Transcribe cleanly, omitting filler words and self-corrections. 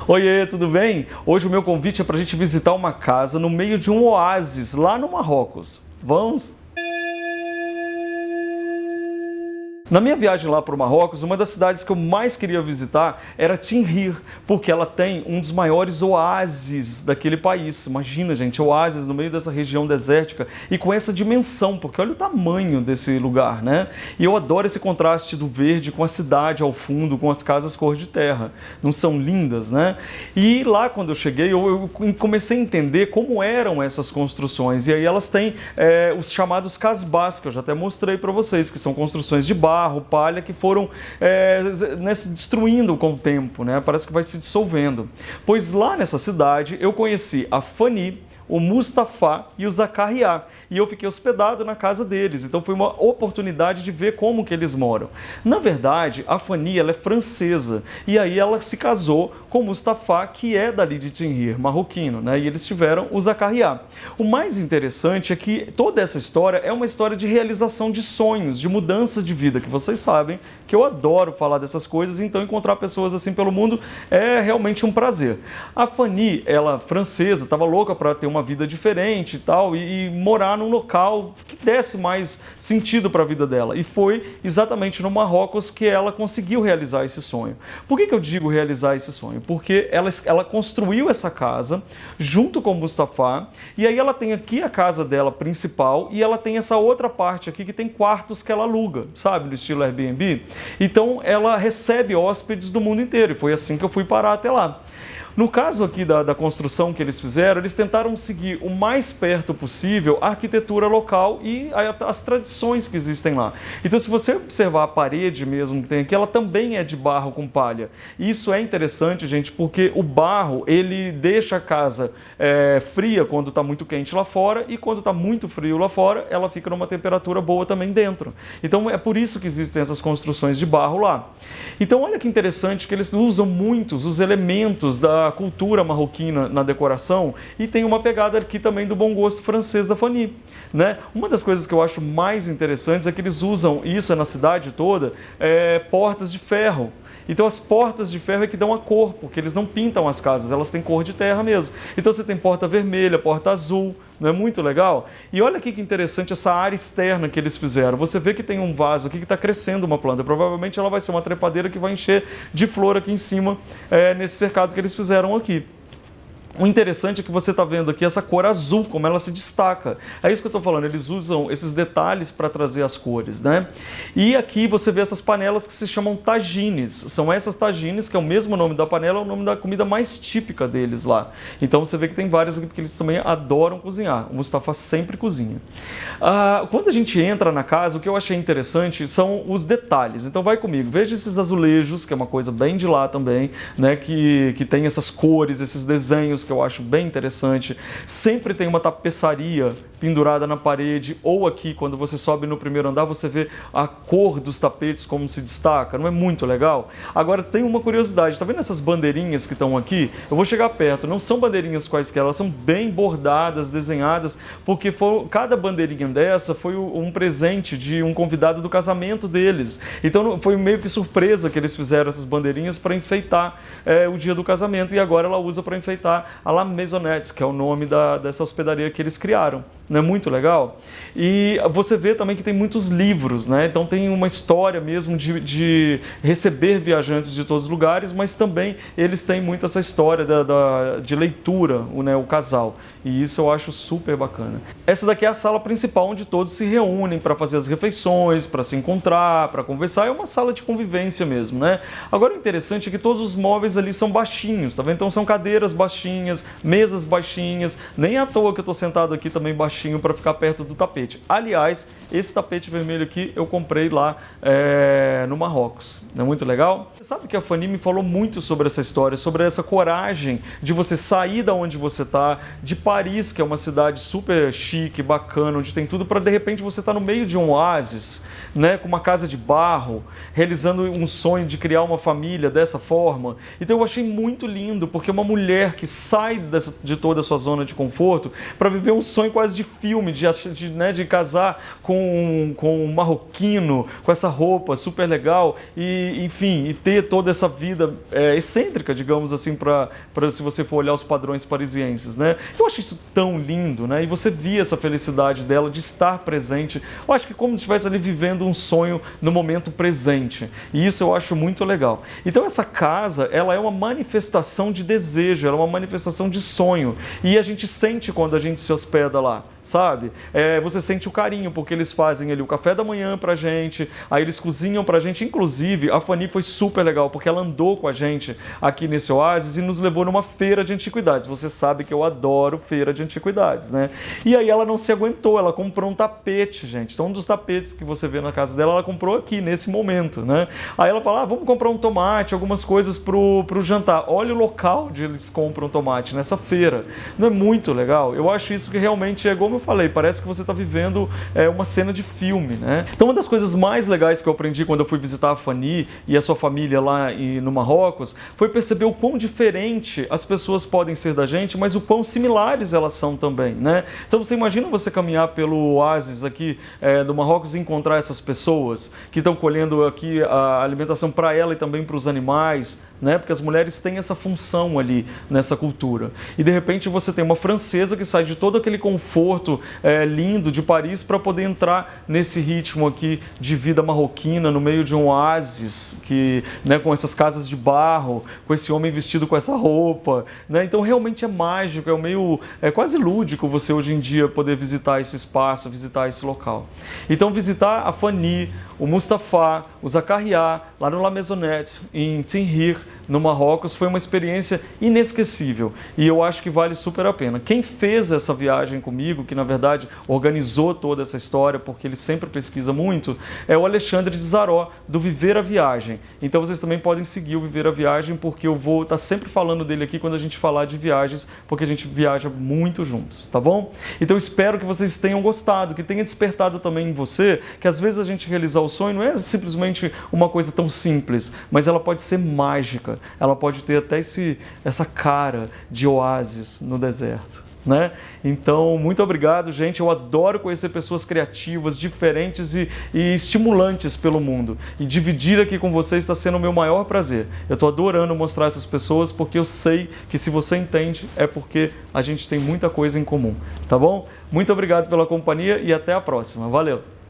Oiê, tudo bem? Hoje o meu convite é para a gente visitar uma casa no meio de um oásis lá no Marrocos. Vamos? Na minha viagem lá para o Marrocos, uma das cidades que eu mais queria visitar era Tinrir, porque ela tem um dos maiores oásis daquele país. Imagina, gente, oásis no meio dessa região desértica e com essa dimensão, porque olha o tamanho desse lugar, né? E eu adoro esse contraste do verde com a cidade ao fundo, com as casas cor de terra. Não são lindas, né? E lá, quando eu cheguei, eu comecei a entender como eram essas construções. E aí elas têm os chamados casbás, que eu já até mostrei para vocês, que são construções de barro, palha, que foram se destruindo com o tempo, né? Parece que vai se dissolvendo. Pois lá nessa cidade eu conheci a Fanny, o Mustafa e o Zakaria, e eu fiquei hospedado na casa deles, então foi uma oportunidade de ver como que eles moram. Na verdade, a Fanny, ela é francesa, e aí ela se casou com o Mustafa, que é dali de Tinrir, marroquino, né? E eles tiveram o Zakaria. O mais interessante é que toda essa história é uma história de realização de sonhos, de mudança de vida, que vocês sabem que eu adoro falar dessas coisas, então encontrar pessoas assim pelo mundo é realmente um prazer. A Fanny, ela francesa, estava louca para ter uma vida diferente e tal, e morar num local que desse mais sentido para a vida dela. E foi exatamente no Marrocos que ela conseguiu realizar esse sonho. Por que eu digo realizar esse sonho? Porque ela construiu essa casa junto com o Mustafa, e aí ela tem aqui a casa dela principal, e ela tem essa outra parte aqui que tem quartos que ela aluga, sabe, no estilo Airbnb. Então ela recebe hóspedes do mundo inteiro, e foi assim que eu fui parar até lá. No caso aqui da construção que eles fizeram, eles tentaram seguir o mais perto possível a arquitetura local e as tradições que existem lá. Então, se você observar a parede mesmo que tem aqui, ela também é de barro com palha. E isso é interessante, gente, porque o barro, ele deixa a casa fria quando está muito quente lá fora, e quando está muito frio lá fora, ela fica numa temperatura boa também dentro. Então, é por isso que existem essas construções de barro lá. Então, olha que interessante que eles usam muitos os elementos da cultura marroquina na decoração, e tem uma pegada aqui também do bom gosto francês da Fanny, né? Uma das coisas que eu acho mais interessantes é que eles usam, isso é na cidade toda, portas de ferro. Então as portas de ferro é que dão a cor, porque eles não pintam as casas, elas têm cor de terra mesmo. Então você tem porta vermelha, porta azul, não é muito legal? E olha aqui que interessante essa área externa que eles fizeram. Você vê que tem um vaso aqui que está crescendo uma planta. Provavelmente ela vai ser uma trepadeira que vai encher de flor aqui em cima, nesse cercado que eles fizeram aqui. O interessante é que você está vendo aqui essa cor azul, como ela se destaca. É isso que eu estou falando, eles usam esses detalhes para trazer as cores, né? E aqui você vê essas panelas que se chamam tagines. São essas tagines, que é o mesmo nome da panela, é o nome da comida mais típica deles lá. Então você vê que tem várias aqui, porque eles também adoram cozinhar. O Mustafa sempre cozinha. Quando a gente entra na casa, o que eu achei interessante são os detalhes. Então vai comigo, veja esses azulejos, que é uma coisa bem de lá também, né? Que tem essas cores, esses desenhos, que eu acho bem interessante. Sempre tem uma tapeçaria pendurada na parede, ou aqui, quando você sobe no primeiro andar, você vê a cor dos tapetes como se destaca. Não é muito legal? Agora, tem uma curiosidade. Tá vendo essas bandeirinhas que estão aqui? Eu vou chegar perto. Não são bandeirinhas quaisquer, elas são bem bordadas, desenhadas, porque cada bandeirinha dessa foi um presente de um convidado do casamento deles. Então, foi meio que surpresa que eles fizeram essas bandeirinhas para enfeitar o dia do casamento, e agora ela usa para enfeitar a La Maisonnette, que é o nome dessa hospedaria que eles criaram. Não é muito legal? E você vê também que tem muitos livros, né? Então tem uma história mesmo de receber viajantes de todos os lugares, mas também eles têm muito essa história de leitura, né? O casal. E isso eu acho super bacana. Essa daqui é a sala principal, onde todos se reúnem para fazer as refeições, para se encontrar, para conversar. É uma sala de convivência mesmo, né? Agora o interessante é que todos os móveis ali são baixinhos, tá vendo? Então são cadeiras baixinhas, mesas baixinhas. Nem à toa que eu estou sentado aqui também baixinho para ficar perto do tapete. Aliás, esse tapete vermelho aqui eu comprei lá no Marrocos. Não é muito legal? Você sabe que a Fanny me falou muito sobre essa história, sobre essa coragem de você sair da onde você está, de Paris, que é uma cidade super chique, bacana, onde tem tudo, para de repente você estar no meio de um oásis, né, com uma casa de barro, realizando um sonho de criar uma família dessa forma. Então eu achei muito lindo, porque uma mulher que sai de toda a sua zona de conforto para viver um sonho quase de filme, de casar com um marroquino, com essa roupa super legal e, enfim, e ter toda essa vida excêntrica, digamos assim, para se você for olhar os padrões parisienses, né? Eu acho isso tão lindo, né? E você via essa felicidade dela de estar presente. Eu acho que como se estivesse ali vivendo um sonho no momento presente. E isso eu acho muito legal. Então essa casa, ela é uma manifestação de desejo, ela é uma manifestação de sonho. E a gente sente quando a gente se hospeda lá, sabe? Você sente o carinho, porque eles fazem ali o café da manhã pra gente, aí eles cozinham pra gente. Inclusive, a Fanny foi super legal, porque ela andou com a gente aqui nesse oásis e nos levou numa feira de antiguidades. Você sabe que eu adoro feira de antiguidades, né? E aí ela não se aguentou, ela comprou um tapete, gente. Então, um dos tapetes que você vê na casa dela, ela comprou aqui, nesse momento, né? Aí ela fala, vamos comprar um tomate, algumas coisas pro jantar. Olha o local onde eles compram tomate, nessa feira. Não é muito legal? Eu acho isso que realmente é, como eu falei, parece que você está vivendo uma cena de filme, né? Então, uma das coisas mais legais que eu aprendi quando eu fui visitar a Fanny e a sua família lá no Marrocos foi perceber o quão diferente as pessoas podem ser da gente, mas o quão similares elas são também, né? Então, você imagina você caminhar pelo oásis aqui do Marrocos e encontrar essas pessoas que estão colhendo aqui a alimentação para ela e também para os animais, né? Porque as mulheres têm essa função ali nessa cultura. E de repente você tem uma francesa que sai de todo aquele conforto lindo de Paris para poder entrar nesse ritmo aqui de vida marroquina no meio de um oásis que, né, com essas casas de barro, com esse homem vestido com essa roupa, né? Então realmente é mágico, é quase lúdico você hoje em dia poder visitar esse espaço, visitar esse local. Então visitar a Fanny, o Mustapha, o Zacariá, lá no La Maisonnette, em Tinghir, no Marrocos, foi uma experiência inesquecível e eu acho que vale super a pena. Quem fez essa viagem comigo, que na verdade organizou toda essa história, porque ele sempre pesquisa muito, é o Alexandre de Zaró, do Viver a Viagem. Então vocês também podem seguir o Viver a Viagem, porque eu vou estar sempre falando dele aqui quando a gente falar de viagens, porque a gente viaja muito juntos, tá bom? Então espero que vocês tenham gostado, que tenha despertado também em você, que às vezes a gente realizar o sonho não é simplesmente uma coisa tão simples, mas ela pode ser mágica, ela pode ter até essa cara de oásis no deserto, né? Então, muito obrigado, gente. Eu adoro conhecer pessoas criativas, diferentes e estimulantes pelo mundo. E dividir aqui com vocês está sendo o meu maior prazer. Eu estou adorando mostrar essas pessoas porque eu sei que se você entende é porque a gente tem muita coisa em comum, tá bom? Muito obrigado pela companhia e até a próxima. Valeu!